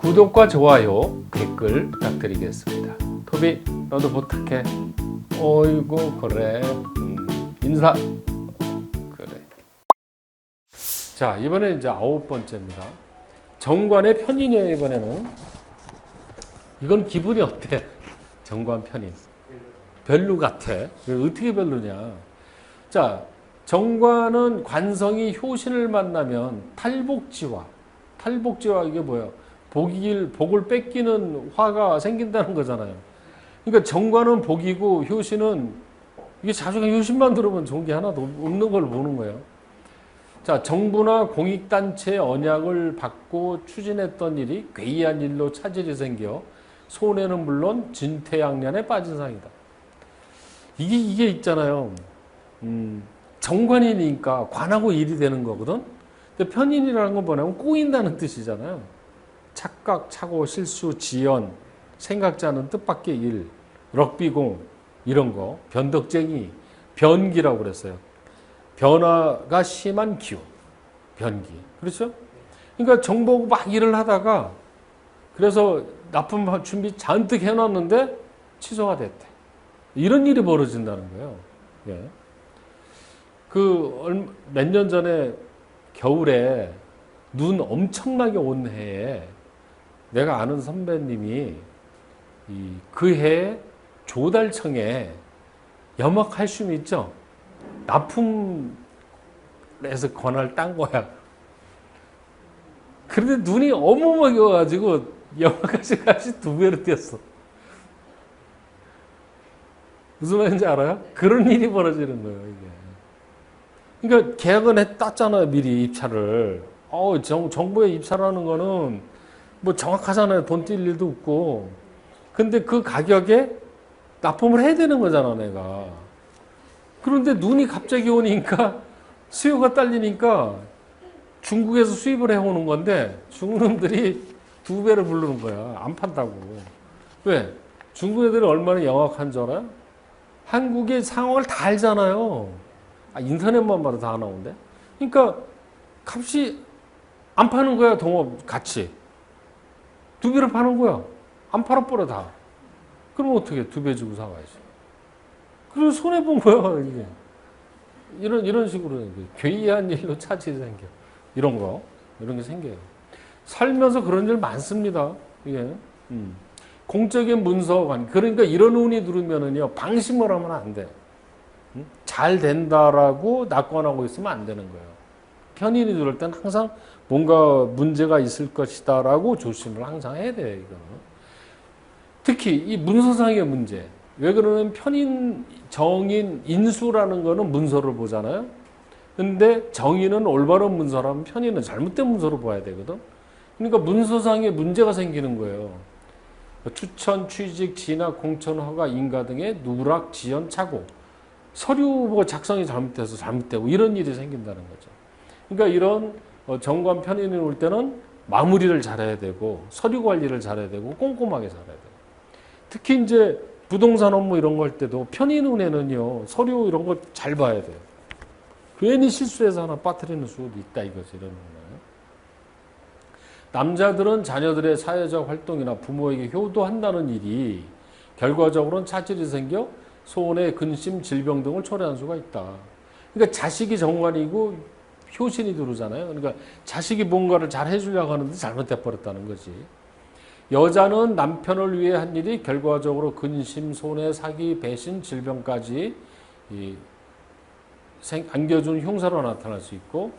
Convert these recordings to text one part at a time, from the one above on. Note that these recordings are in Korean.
구독과 좋아요, 댓글 부탁드리겠습니다. 토비, 너도 부탁해. 어이구, 그래. 인사. 그래. 자, 이번에 이제 9번째입니다. 정관의 편인이에요, 이번에는. 이건 기분이 어때? 정관 편인. 별로 같아. 어떻게 별로냐? 자, 정관은 관성이 효신을 만나면 탈복지화. 탈복지화 이게 뭐야? 복을 뺏기는 화가 생긴다는 거잖아요. 그러니까 정관은 복이고 효신은 이게 자주가 효신만 들으면 좋은 게 하나도 없는 걸 보는 거예요. 자, 정부나 공익단체의 언약을 받고 추진했던 일이 괴이한 일로 차질이 생겨 손해는 물론 진퇴양난에 빠진 상이다. 이게 있잖아요. 정관이니까 관하고 일이 되는 거거든. 근데 편인이라는 건 뭐냐면 꼬인다는 뜻이잖아요. 착각, 착오, 실수, 지연, 생각지 않은 뜻밖의 일, 럭비공 이런 거, 변덕쟁이, 변기라고 그랬어요. 변화가 심한 기운, 변기. 그렇죠? 그러니까 정보고 막 일을 하다가 그래서 납품 준비 잔뜩 해놨는데 취소가 됐대. 이런 일이 벌어진다는 거예요. 예. 몇 년 전에 겨울에 눈 엄청나게 온 해에 내가 아는 선배님이 그 해에 조달청에 염화칼슘이 있죠. 납품해서 권한을 딴 거야. 그런데 눈이 어마어마하게 와가지고 염화칼슘 값이 2배로 뛰었어. 무슨 말인지 알아요? 그런 일이 벌어지는 거예요, 이게. 그러니까 계약은 땄잖아요, 미리 입찰을. 정부에 입찰하는 거는 뭐 정확하잖아요. 돈 뛸 일도 없고. 근데 그 가격에 납품을 해야 되는 거잖아, 내가. 그런데 눈이 갑자기 오니까 수요가 딸리니까 중국에서 수입을 해오는 건데 중국 놈들이 2배를 부르는 거야. 안 판다고. 왜? 중국 애들이 얼마나 영악한 줄 알아요? 한국의 상황을 다 알잖아요. 인터넷만 봐도 다 나오는데. 그러니까 값이 안 파는 거야, 동업 같이. 2배를 파는 거야. 안 팔아버려, 다. 그럼 어떻게 2배 주고 사와야지. 그래서 손해본 거야, 이게. 이런 식으로 괴이한 일로 차질이 생겨. 이런 게 생겨요. 살면서 그런 일 많습니다. 이게. 공적인 문서관. 그러니까 이런 운이 들으면은요, 방심을 하면 안 돼. 잘 된다라고 낙관하고 있으면 안 되는 거예요. 편인이 들을 때는 항상 뭔가 문제가 있을 것이다라고 조심을 항상 해야 돼요, 이거는. 특히 이 문서상의 문제. 왜 그러냐면 편인, 정인, 인수라는 거는 문서를 보잖아요. 근데 정인은 올바른 문서라면 편인은 잘못된 문서로 봐야 되거든. 그러니까 문서상에 문제가 생기는 거예요. 추천, 취직, 진학, 공천, 허가, 인가 등의 누락, 지연, 착오. 서류 작성이 잘못돼서 잘못되고 이런 일이 생긴다는 거죠. 그러니까 이런 정관 편인이 올 때는 마무리를 잘해야 되고 서류 관리를 잘해야 되고 꼼꼼하게 잘해야 돼요. 특히 이제 부동산 업무 이런 거 할 때도 편인 운에는요, 서류 이런 거 잘 봐야 돼요. 괜히 실수해서 하나 빠뜨리는 수도 있다 이거지, 이런 거는. 남자들은 자녀들의 사회적 활동이나 부모에게 효도한다는 일이 결과적으로는 차질이 생겨 소원의 근심, 질병 등을 초래할 수가 있다. 그러니까 자식이 정관이고 효신이 들어오잖아요. 그러니까 자식이 뭔가를 잘 해주려고 하는데 잘못돼 버렸다는 거지. 여자는 남편을 위해 한 일이 결과적으로 근심, 손해, 사기, 배신, 질병까지 안겨준 흉사로 나타날 수 있고,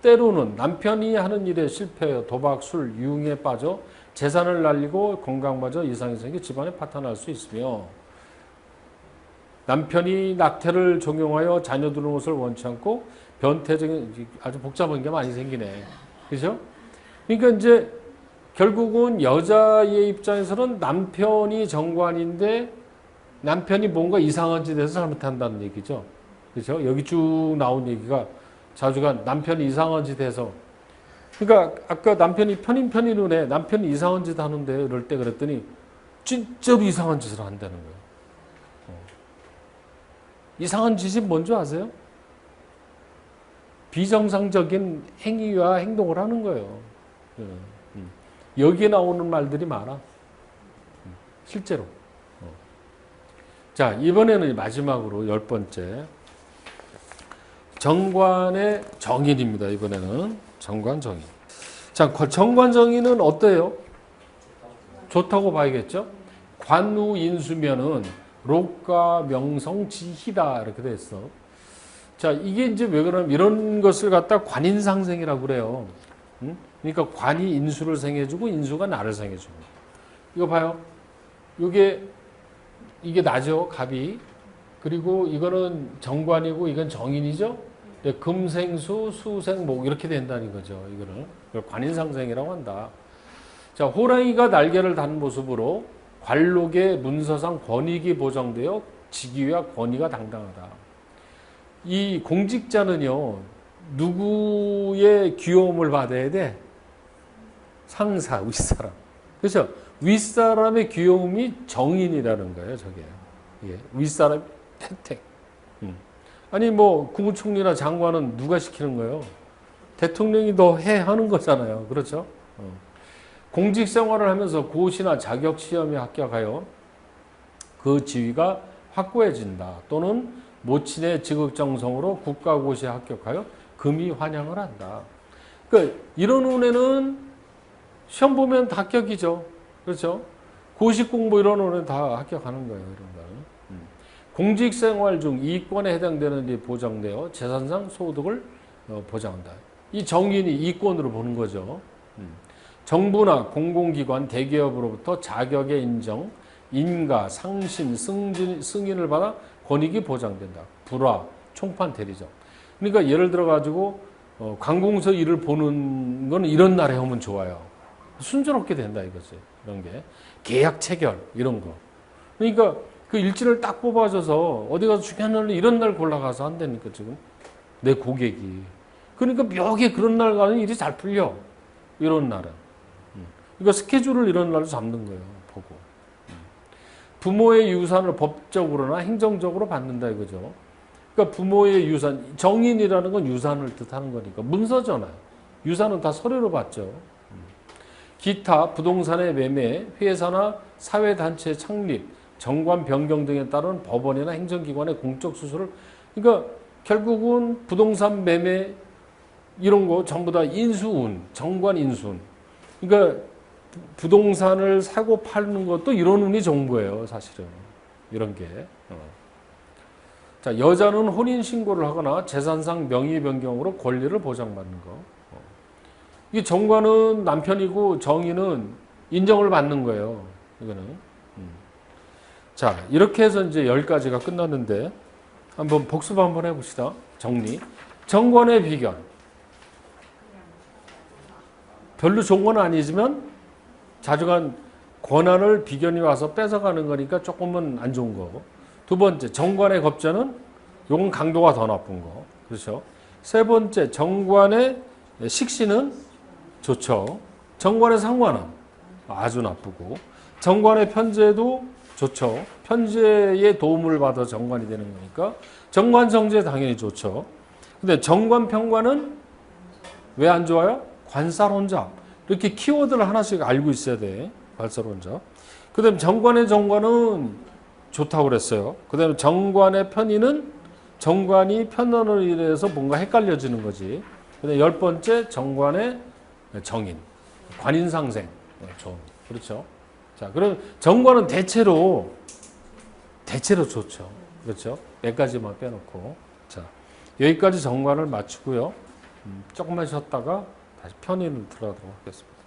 때로는 남편이 하는 일에 실패하여 도박, 술, 유흥에 빠져 재산을 날리고 건강마저 이상이 생겨 집안에 파탄날 수 있으며, 남편이 낙태를 종용하여 자녀 두는 것을 원치 않고 변태적인, 아주 복잡한 게 많이 생기네. 그죠? 그러니까 이제 결국은 여자의 입장에서는 남편이 정관인데 남편이 뭔가 이상한 짓에서 잘못한다는 얘기죠. 그죠? 여기 쭉 나온 얘기가 자주가 남편이 이상한 짓 해서, 그러니까 아까 남편이 편인운에 남편이 이상한 짓 하는데 이럴 때 그랬더니 진짜로 이상한 짓을 한다는 거예요. 이상한 짓이 뭔지 아세요? 비정상적인 행위와 행동을 하는 거예요. 여기에 나오는 말들이 많아. 실제로. 자, 이번에는 마지막으로 10번째. 정관의 정인입니다. 이번에는 정관 정인. 자, 정관 정인은 어때요? 좋다고 봐야겠죠? 관우 인수면은 록가 명성 지희다 이렇게 돼 있어. 자, 이게 이제 왜 그러냐면 이런 것을 갖다 관인상생이라고 그래요. 응? 그러니까 관이 인수를 생해주고 인수가 나를 생해주고. 이거 봐요. 이게 나죠, 갑이. 그리고 이거는 정관이고 이건 정인이죠. 금생수, 수생목 이렇게 된다는 거죠. 이거를 관인상생이라고 한다. 자, 호랑이가 날개를 단 모습으로 관록의 문서상 권익이 보장되어 직위와 권위가 당당하다. 이 공직자는요, 누구의 귀여움을 받아야 돼? 상사, 윗사람. 그렇죠? 윗사람의 귀여움이 정인이라는 거예요, 저게. 예, 윗사람 혜택. 아니, 뭐, 국무총리나 장관은 누가 시키는 거예요? 대통령이 더 하는 거잖아요. 그렇죠? 공직 생활을 하면서 고시나 자격 시험에 합격하여 그 지위가 확고해진다. 또는 모친의 직업 정성으로 국가고시에 합격하여 금이 환영을 한다. 그러니까 이런 운에는 시험 보면 다 합격이죠. 그렇죠? 고시 공부 이런 운에는 다 합격하는 거예요. 이런 거는. 공직 생활 중 이권에 해당되는 데 보장되어 재산상 소득을 보장한다. 이 정인이 이권으로 보는 거죠. 정부나 공공기관, 대기업으로부터 자격의 인정, 인가, 상신, 승인을 받아 권익이 보장된다. 불화, 총판, 대리적. 그러니까 예를 들어 가지고 관공서 일을 보는 건 이런 날에 하면 좋아요. 순조롭게 된다 이거지. 이런 게 계약 체결 이런 거. 그러니까 그 일지를 딱 뽑아줘서 어디 가서 중요한 날에 이런 날 골라가서 한다니까 지금 내 고객이. 그러니까 묘하게 그런 날 가는 일이 잘 풀려. 이런 날은. 그러니까 스케줄을 이런 날로 잡는 거예요. 보고. 부모의 유산을 법적으로나 행정적으로 받는다 이거죠. 그러니까 부모의 유산, 정인이라는 건 유산을 뜻하는 거니까 문서잖아요. 유산은 다 서류로 받죠. 기타 부동산의 매매, 회사나 사회단체 창립, 정관 변경 등에 따른 법원이나 행정기관의 공적 수수를, 그러니까 결국은 부동산 매매 이런 거 전부 다 인수운, 정관 인수운. 그러니까 부동산을 사고 파는 것도 이런 운이 좋은 거예요, 사실은. 이런 게. 자, 여자는 혼인 신고를 하거나 재산상 명의 변경으로 권리를 보장받는 거. 이게 정관은 남편이고 정인은 인정을 받는 거예요. 이거는. 자, 이렇게 해서 이제 10가지가 끝났는데 한번 복습 한번 해봅시다. 정리. 정관의 비견. 별로 좋은 건 아니지만 자주간 권한을 비견이 와서 뺏어가는 거니까 조금은 안 좋은 거고. 두 번째, 정관의 겁자는 요건 강도가 더 나쁜 거. 그렇죠? 세 번째, 정관의 식신은 좋죠. 정관의 상관은 아주 나쁘고. 정관의 편제도 좋죠. 편제의 도움을 받아 정관이 되는 거니까 정관 정제 당연히 좋죠. 근데 정관 평관은 왜 안 좋아요? 관사론자. 이렇게 키워드를 하나씩 알고 있어야 돼. 관사론자. 그 다음에 정관의 정관은 좋다고 그랬어요. 그 다음에 정관의 편의는 정관이 편언을 인해서 뭔가 헷갈려지는 거지. 그 다음에 10번째 정관의 정인. 관인상생. 그렇죠. 자, 그럼 정관은 대체로 좋죠. 그렇죠? 몇 가지만 빼놓고. 자, 여기까지 정관을 마치고요. 조금만 쉬었다가 다시 편인을 들어가도록 하겠습니다.